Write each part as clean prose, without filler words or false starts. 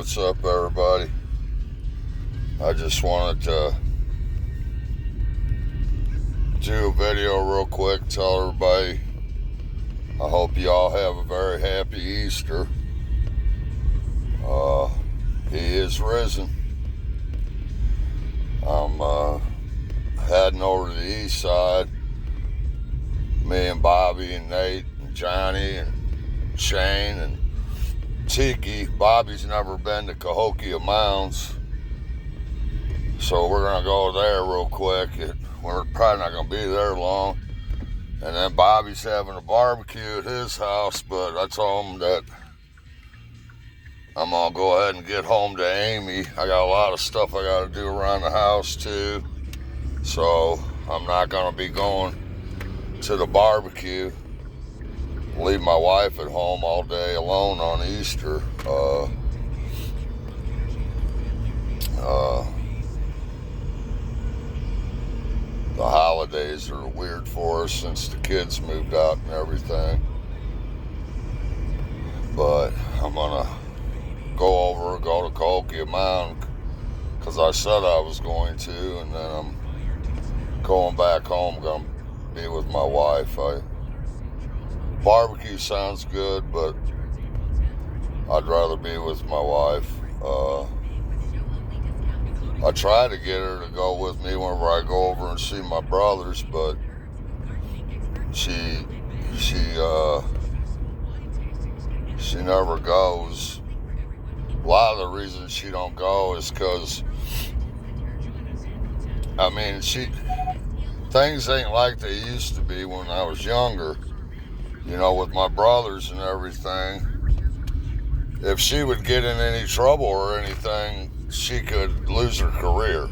what's up, everybody? I just wanted to do a video real quick, tell everybody I hope you all have a very happy Easter. He is risen. I'm heading over to the east side. Me and Bobby and Nate and Johnny and Shane and Tiki. Bobby's never been to Cahokia Mounds, so we're gonna go there real quick. We're probably not gonna be there long. And then Bobby's having a barbecue at his house, but I told him that I'm gonna go ahead and get home to Amy. I got a lot of stuff I gotta do around the house too, so I'm not gonna be going to the barbecue. Leave my wife at home all day alone on Easter. The holidays are weird for us since the kids moved out and everything. But I'm gonna go to Cahokia Mound because I said I was going to, and then I'm going back home, gonna be with my wife. Barbecue sounds good, but I'd rather be with my wife. I try to get her to go with me whenever I go over and see my brothers, but she never goes. A lot of the reason she don't go is because, things ain't like they used to be when I was younger. You know, with my brothers and everything. If she would get in any trouble or anything, she could lose her career.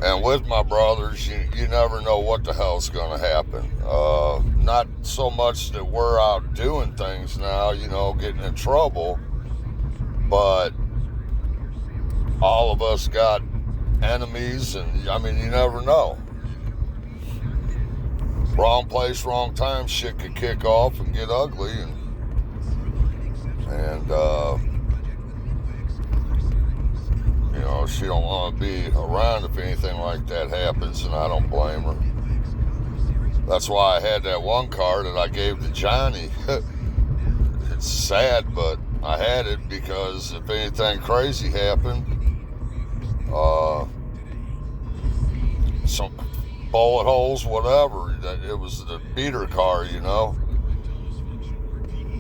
And with my brothers, you never know what the hell's going to happen. Not so much that we're out doing things now, getting in trouble, but all of us got enemies, and you never know. Wrong place, wrong time, shit could kick off and get ugly, and she don't want to be around if anything like that happens, and I don't blame her. That's why I had that one car that I gave to Johnny. It's sad, but I had it because if anything crazy happened, some bullet holes, whatever, it was the beater car,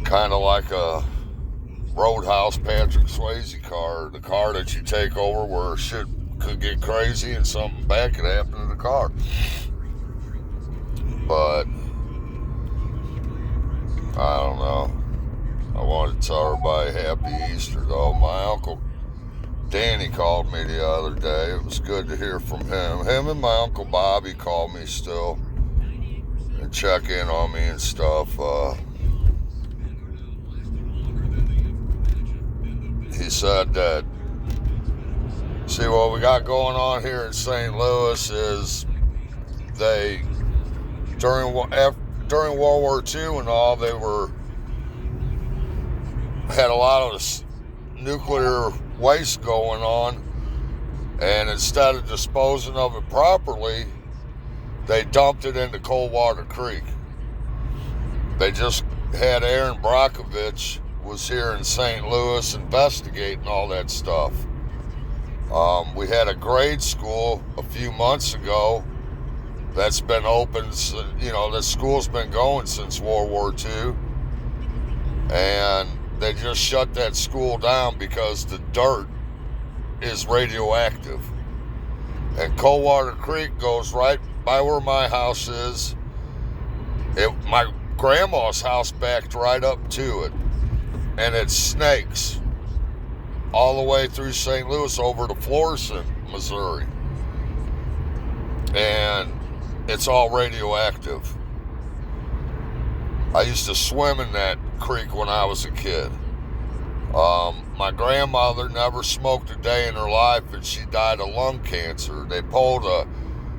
kind of like a Roadhouse Patrick Swayze car, the car that you take over where shit could get crazy and something bad could happen to the car. But I don't know. I wanted to tell everybody happy Easter though. My Uncle Danny called me the other day. It was good to hear from him. Him and my Uncle Bobby call me still and check in on me and stuff. He said that, see, what we got going on here in St. Louis is during World War II and all, they had a lot of nuclear waste going on, and instead of disposing of it properly, they dumped it into Coldwater Creek. They just had Aaron Brockovich was here in St. Louis investigating all that stuff. We had a grade school a few months ago that's been open, the school's been going since World War II, and they just shut that school down because the dirt is radioactive. And Coldwater Creek goes right by where my house is. My grandma's house backed right up to it. And it snakes all the way through St. Louis over to Florissant, Missouri. And it's all radioactive. I used to swim in that creek when I was a kid. My grandmother never smoked a day in her life, and she died of lung cancer. They pulled a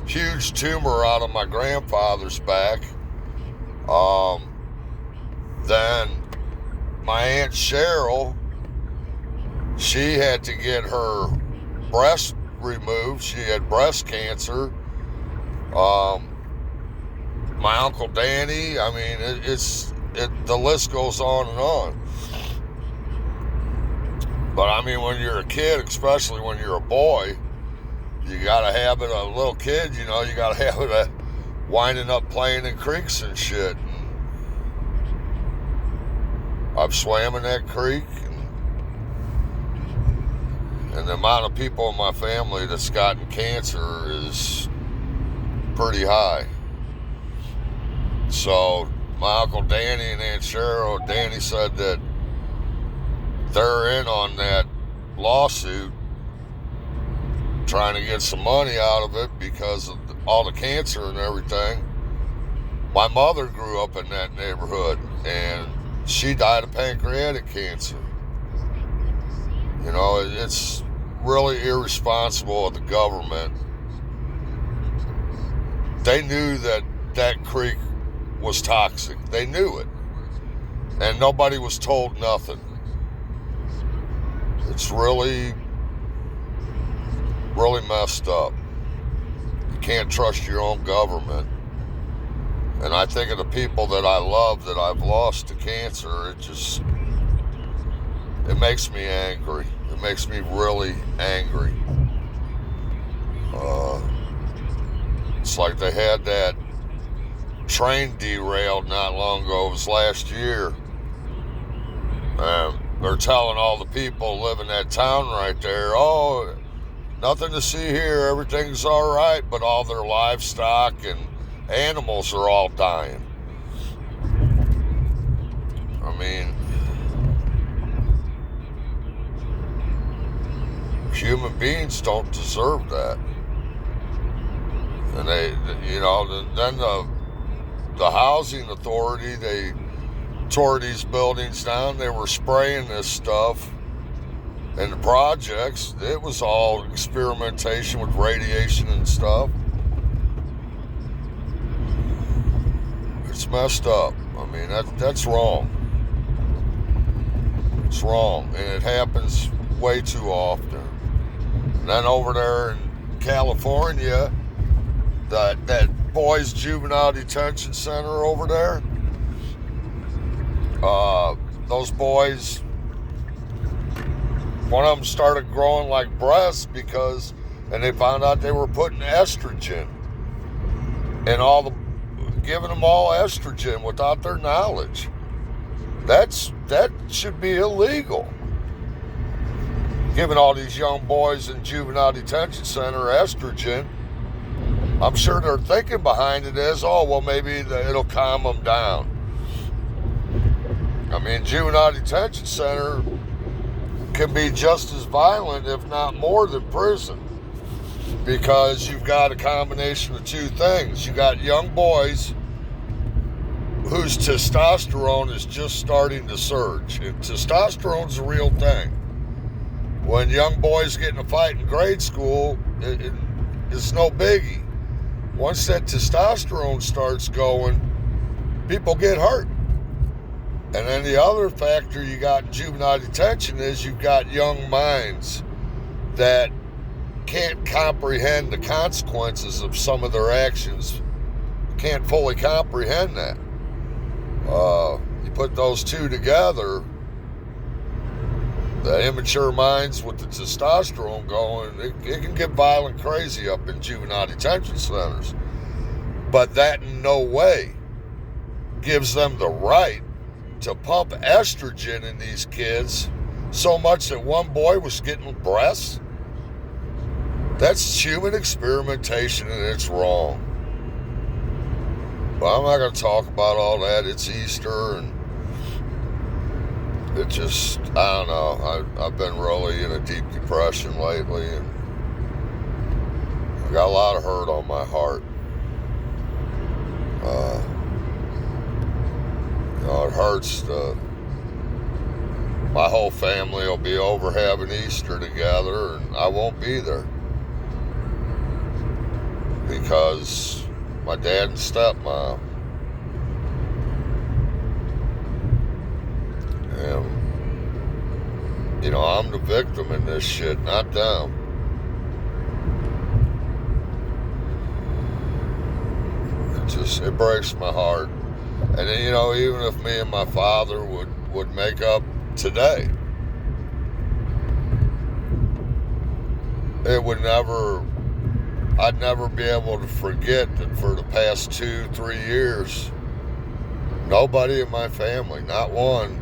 huge tumor out of my grandfather's back. Then my Aunt Cheryl She had to get her breast removed. She had breast cancer. My Uncle Danny, I mean, the list goes on and on. But I mean, when you're a kid, especially when you're a boy, you got a habit, a little kid, you know, you got a habit of winding up playing in creeks and shit. And I've swam in that creek, and the amount of people in my family that's gotten cancer is pretty high. So my Uncle Danny and Aunt Cheryl, Danny said that they're in on that lawsuit, trying to get some money out of it because of all the cancer and everything. My mother grew up in that neighborhood, and she died of pancreatic cancer. You know, it's really irresponsible of the government. They knew that that creek was toxic. They knew it. And nobody was told nothing. It's really, really messed up. You can't trust your own government. And I think of the people that I love that I've lost to cancer, it makes me angry. It makes me really angry. It's like they had that train derailed not long ago. It was last year. They're telling all the people living in that town right there, oh, nothing to see here, everything's all right, but all their livestock and animals are all dying. I mean, human beings don't deserve that. And they, you know, then the housing authority, they tore these buildings down. They were spraying this stuff in the projects. It was all experimentation with radiation and stuff. It's messed up. I mean, that's wrong. It's wrong, and it happens way too often. And then over there in California, that boys' juvenile detention center over there, those boys, one of them started growing like breasts and they found out they were putting estrogen and giving them all estrogen without their knowledge. That should be illegal. Giving all these young boys in juvenile detention center estrogen. I'm sure their thinking behind it is, oh, well, maybe it'll calm them down. I mean, juvenile detention center can be just as violent, if not more, than prison, because you've got a combination of two things. You got young boys whose testosterone is just starting to surge. And testosterone's a real thing. When young boys get in a fight in grade school, it's no biggie. Once that testosterone starts going, people get hurt. And then the other factor you got in juvenile detention is you've got young minds that can't comprehend the consequences of some of their actions, can't fully comprehend that. You put those two together, the immature minds with the testosterone going, it can get violent crazy up in juvenile detention centers. But that in no way gives them the right to pump estrogen in these kids so much that one boy was getting breasts. That's human experimentation, and it's wrong. But I'm not going to talk about all that. It's Easter, and it just, I don't know. I've been really in a deep depression lately, and I got a lot of hurt on my heart. It hurts. My whole family will be over having Easter together, and I won't be there because my dad and stepmom. And You know, I'm the victim in this shit, not them. It breaks my heart. And then, you know, even if me and my father would make up today, I'd never be able to forget that for the past 2-3 years, nobody in my family, not one,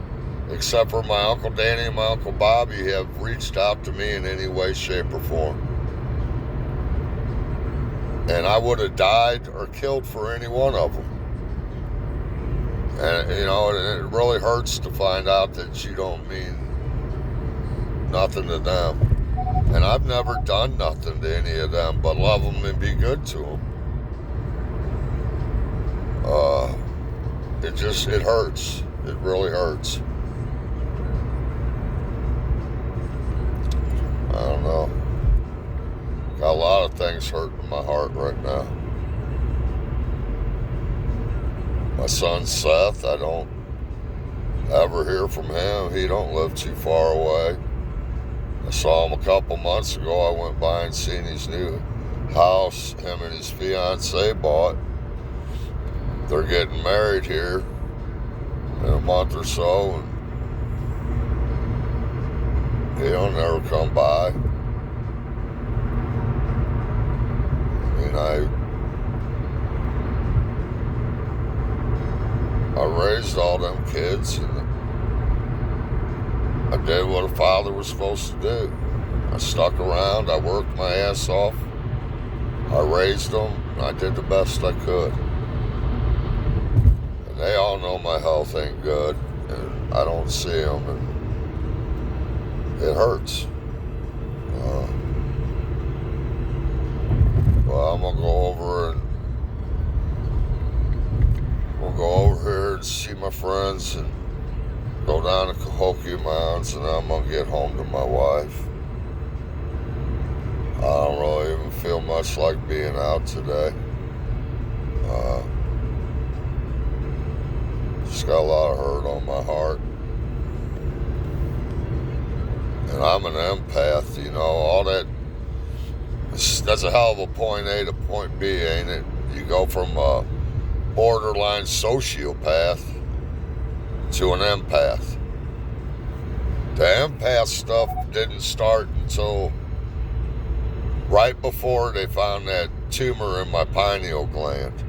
except for my Uncle Danny and my Uncle Bobby, have reached out to me in any way, shape, or form. And I would have died or killed for any one of them. And, you know, it really hurts to find out that you don't mean nothing to them. And I've never done nothing to any of them but love them and be good to them. It hurts. It really hurts. I don't know. Got a lot of things hurting my heart right now. My son Seth, I don't ever hear from him. He don't live too far away. I saw him a couple months ago. I went by and seen his new house him and his fiance bought. They're getting married here in a month or so, and he'll never come by. I mean, I raised all them kids, and I did what a father was supposed to do. I stuck around, I worked my ass off, I raised them, and I did the best I could. And they all know my health ain't good, and I don't see them, and it hurts. Well, I'm gonna go over here and see my friends and go down to Cahokia Mounds, and I'm gonna get home to my wife. I don't really even feel much like being out today. Just got a lot of hurt on my heart. And I'm an empath, you know, all that. That's a hell of a point A to point B, ain't it? You go from a borderline sociopath to an empath. The empath stuff didn't start until right before they found that tumor in my pineal gland.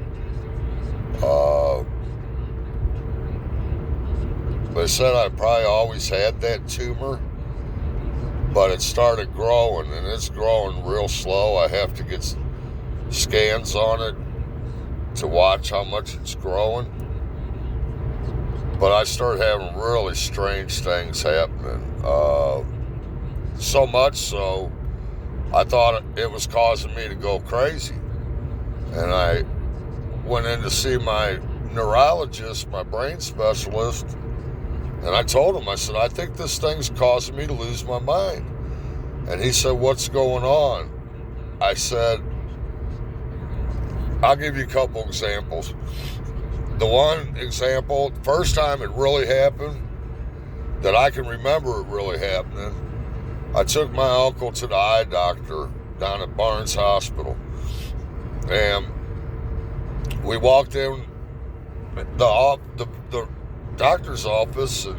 They said I probably always had that tumor, but it started growing, and it's growing real slow. I have to get scans on it to watch how much it's growing. But I started having really strange things happening. So much so, I thought it was causing me to go crazy. And I went in to see my neurologist, my brain specialist, and I told him, I said, I think this thing's causing me to lose my mind. And he said, what's going on? I said, I'll give you a couple examples. The one example, first time it really happened, that I can remember it really happening, I took my uncle to the eye doctor down at Barnes Hospital. And we walked in the doctor's office, and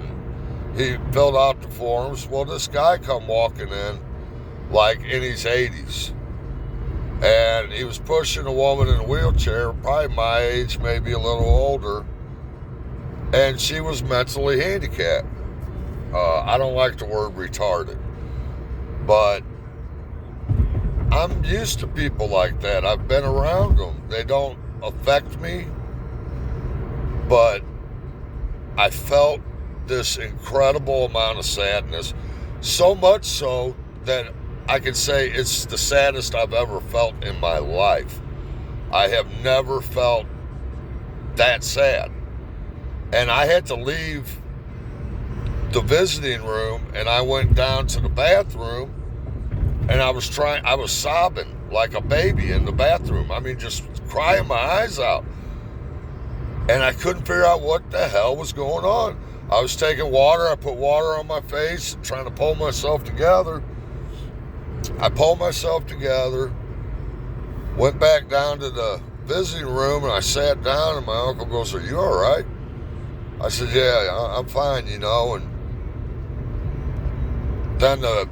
he filled out the forms. Well, this guy come walking in like in his 80s. And he was pushing a woman in a wheelchair, probably my age, maybe a little older. And she was mentally handicapped. I don't like the word retarded. But I'm used to people like that. I've been around them. They don't affect me. But I felt this incredible amount of sadness. So much so that I can say it's the saddest I've ever felt in my life. I have never felt that sad. And I had to leave the visiting room, and I went down to the bathroom, and I was sobbing like a baby in the bathroom. I mean, just crying my eyes out. And I couldn't figure out what the hell was going on. I was taking water. I put water on my face, trying to pull myself together. I pulled myself together, went back down to the visiting room, and I sat down, and my uncle goes, "Are you all right?" I said, "Yeah, I'm fine, And then the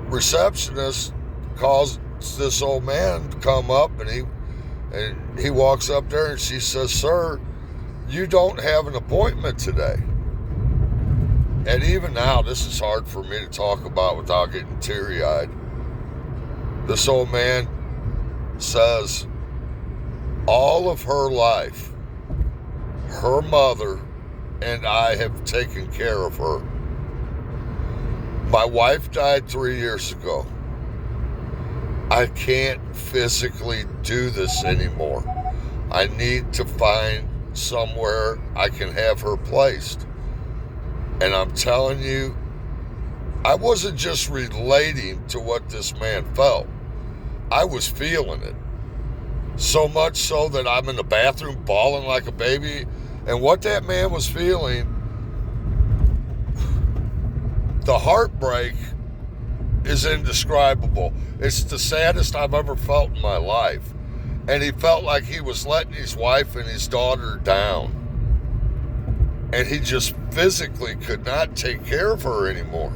receptionist calls this old man to come up, and he walks up there, and she says, "Sir, you don't have an appointment today." And even now, this is hard for me to talk about without getting teary-eyed. This old man says, all of her life, her mother and I have taken care of her. My wife died 3 years ago. I can't physically do this anymore. I need to find somewhere I can have her placed. And I'm telling you, I wasn't just relating to what this man felt. I was feeling it. So much so that I'm in the bathroom bawling like a baby. And what that man was feeling, the heartbreak is indescribable. It's the saddest I've ever felt in my life. And he felt like he was letting his wife and his daughter down. And he just physically could not take care of her anymore.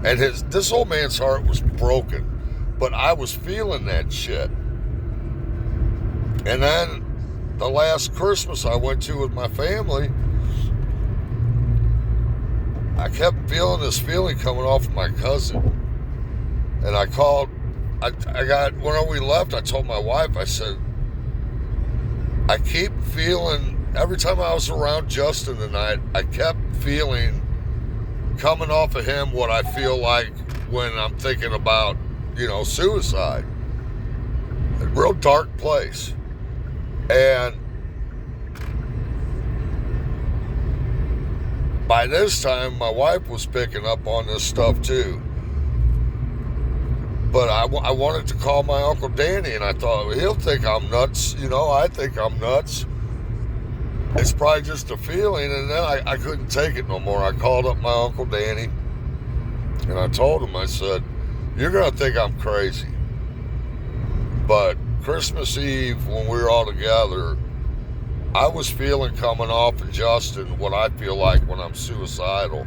And this old man's heart was broken. But I was feeling that shit. And then the last Christmas I went to with my family, I kept feeling this feeling coming off of my cousin. And I called, when we left, I told my wife, I said, I keep feeling, every time I was around Justin tonight, I kept feeling coming off of him what I feel like when I'm thinking about, suicide. A real dark place. And by this time, my wife was picking up on this stuff too. But I wanted to call my Uncle Danny, and I thought, he'll think I'm nuts. I think I'm nuts. It's probably just a feeling. And then I couldn't take it no more. I called up my Uncle Danny, and I told him, I said, you're going to think I'm crazy. But Christmas Eve, when we were all together, I was feeling coming off of Justin what I feel like when I'm suicidal.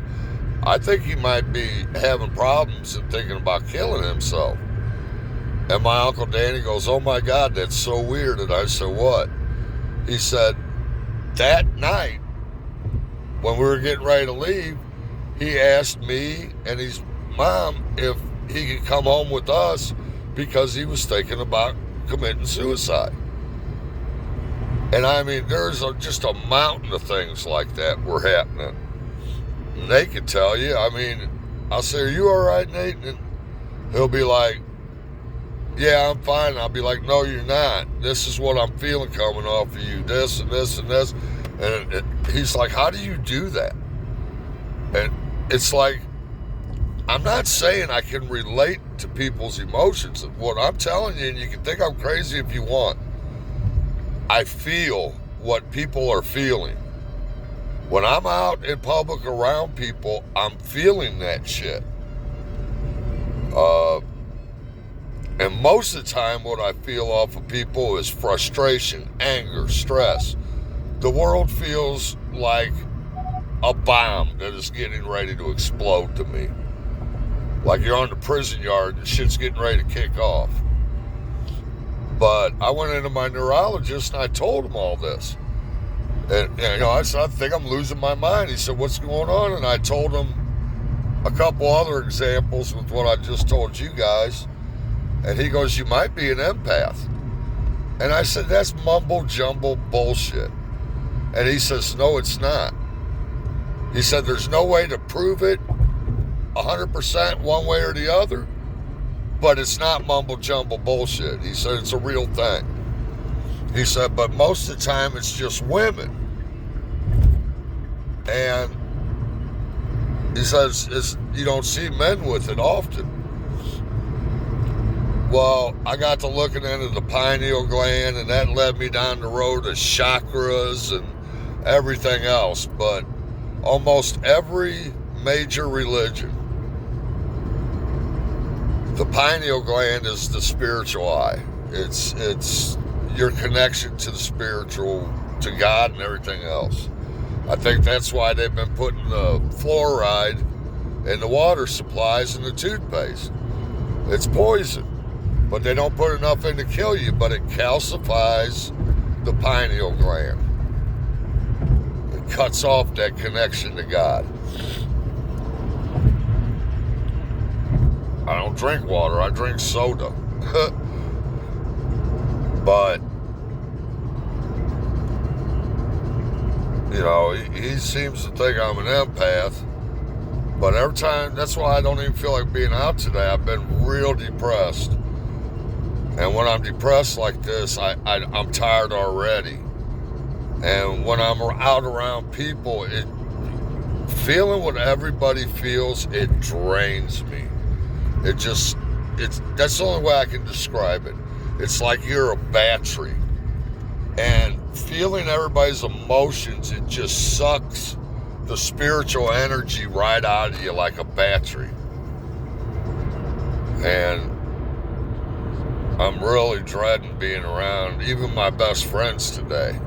I think he might be having problems and thinking about killing himself. And my Uncle Danny goes, oh my God, that's so weird. And I said, what? He said, that night, when we were getting ready to leave, he asked me and his mom if he could come home with us because he was thinking about committing suicide. And I mean, there's just a mountain of things like that were happening. And they could tell you, I mean, I'll say, are you all right, Nate? And he'll be like, yeah, I'm fine. And I'll be like, no, you're not. This is what I'm feeling coming off of you, this and this and this. And he's like, how do you do that? And it's like, I'm not saying I can relate to people's emotions. What I'm telling you, and you can think I'm crazy if you want, I feel what people are feeling. When I'm out in public around people, I'm feeling that shit. And most of the time what I feel off of people is frustration, anger, stress. The world feels like a bomb that is getting ready to explode to me. Like you're on the prison yard and shit's getting ready to kick off. But I went into my neurologist and I told him all this. And, I said, I think I'm losing my mind. He said, what's going on? And I told him a couple other examples with what I just told you guys. And he goes, you might be an empath. And I said, that's mumble jumble bullshit. And he says, no, it's not. He said, there's no way to prove it 100% one way or the other, but it's not mumble jumble bullshit. He said, it's a real thing. He said, but most of the time it's just women. And he says, you don't see men with it often. Well, I got to looking into the pineal gland, and that led me down the road to chakras and everything else. But almost every major religion, the pineal gland is the spiritual eye. It's your connection to the spiritual, to God and everything else. I think that's why they've been putting the fluoride in the water supplies and the toothpaste. It's poison, but they don't put enough in to kill you, but it calcifies the pineal gland. It cuts off that connection to God. I don't drink water, I drink soda. But, you know, he seems to think I'm an empath. But every time, that's why I don't even feel like being out today. I've been real depressed. And when I'm depressed like this, I'm tired already. And when I'm out around people, feeling what everybody feels, it drains me. That's the only way I can describe it. It's like you're a battery. And feeling everybody's emotions, it just sucks the spiritual energy right out of you like a battery. And I'm really dreading being around even my best friends today.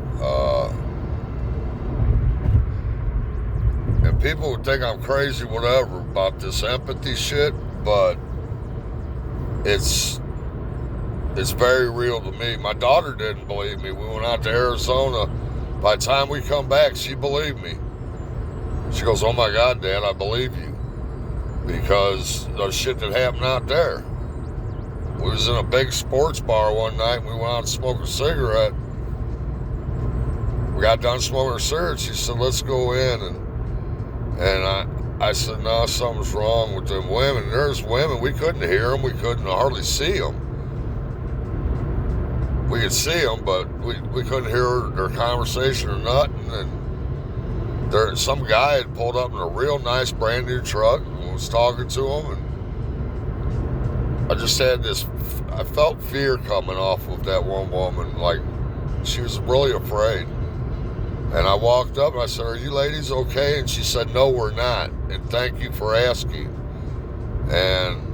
And people would think I'm crazy, whatever, about this empathy shit, but it's very real to me. My daughter didn't believe me. We went out to Arizona. By the time we come back, she believed me. She goes, "Oh my God, Dad, I believe you." Because the shit that happened out there. We was in a big sports bar one night, and we went out and smoked a cigarette. We got done smoking a cigarette. She said, "Let's go in." And I said, "No, something's wrong with them women." And there's women, we couldn't hear them. We couldn't hardly see them. We could see them, but we couldn't hear their conversation or nothing. And some guy had pulled up in a real nice brand new truck and was talking to him. And I just had I felt fear coming off of that one woman. Like, she was really afraid. And I walked up and I said, "Are you ladies okay?" And she said, "No, we're not. And thank you for asking." And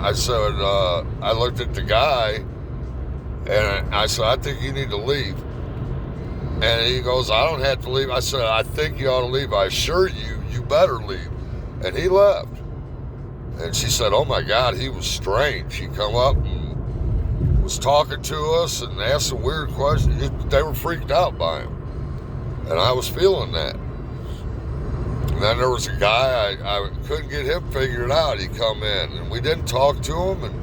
I said, I looked at the guy and I said, "I think you need to leave." And he goes, "I don't have to leave." I said, "I think you ought to leave. I assure you, you better leave." And he left. And she said, "Oh my God, he was strange. He come up and was talking to us and asked some weird questions." They were freaked out by him. And I was feeling that. And then there was a guy, I couldn't get him figured out. He come in and we didn't talk to him. And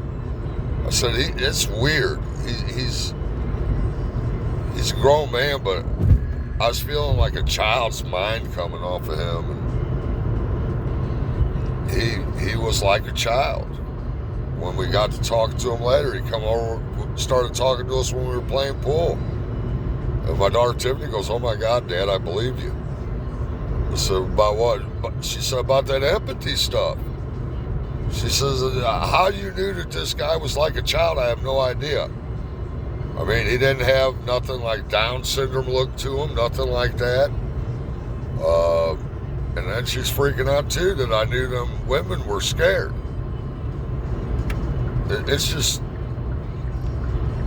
I said, it's weird. He's a grown man, but I was feeling like a child's mind coming off of him. And he was like a child. When we got to talk to him later, he come over, started talking to us when we were playing pool. And my daughter Tiffany goes, "Oh my God, Dad, I believe you." I said, "About what?" She said, "About that empathy stuff." She says, "How you knew that this guy was like a child, I have no idea. I mean, he didn't have nothing like Down syndrome look to him, nothing like that." And then she's freaking out too that I knew them women were scared. It's just,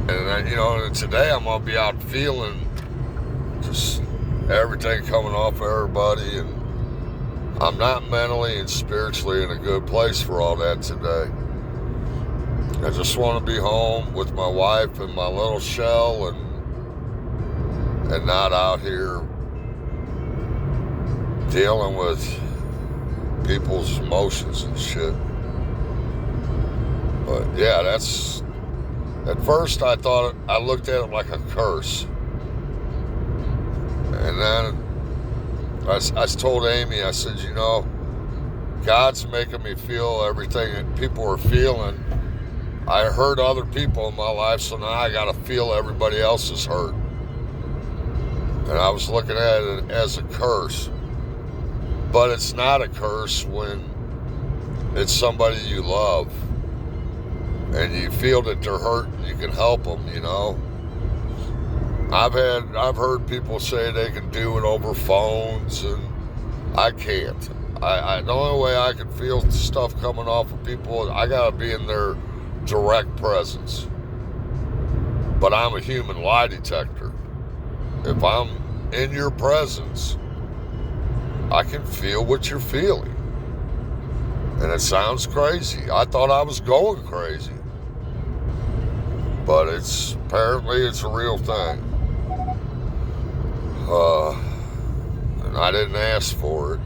and you know, today I'm gonna be out feeling just everything coming off of everybody, and I'm not mentally and spiritually in a good place for all that today. I just want to be home with my wife and my little shell, and not out here dealing with people's emotions and shit. But yeah, at first I thought, I looked at it like a curse. And then I told Amy, I said, "You know, God's making me feel everything that people are feeling. I hurt other people in my life, so now I got to feel everybody else's hurt." And I was looking at it as a curse. But it's not a curse when it's somebody you love and you feel that they're hurt and you can help them, you know. I've heard people say they can do it over phones, and I can't. The only way I can feel stuff coming off of people, I gotta be in their direct presence. But I'm a human lie detector. If I'm in your presence, I can feel what you're feeling. And it sounds crazy. I thought I was going crazy. But apparently it's a real thing. And I didn't ask for it.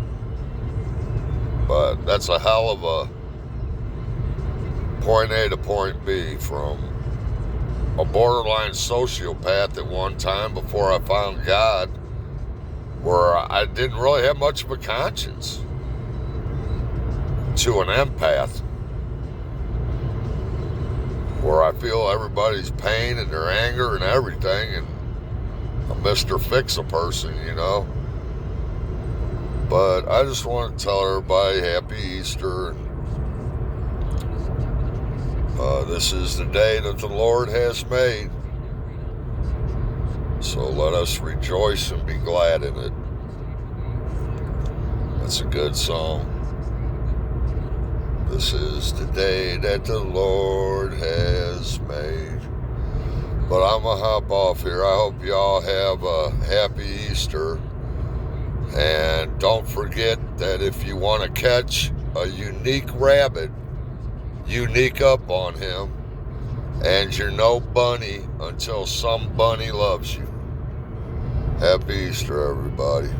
But that's a hell of a point A to point B from a borderline sociopath at one time before I found God, where I didn't really have much of a conscience, to an empath, where I feel everybody's pain and their anger and everything, and a Mr. Fix-a-person, you know. But I just want to tell everybody Happy Easter. This is the day that the Lord has made. So let us rejoice and be glad in it. That's a good song. This is the day that the Lord has made. But I'm going to hop off here. I hope y'all have a happy Easter. And don't forget that if you want to catch a unique rabbit, unique up on him, and you're no bunny until some bunny loves you. Happy Easter, everybody.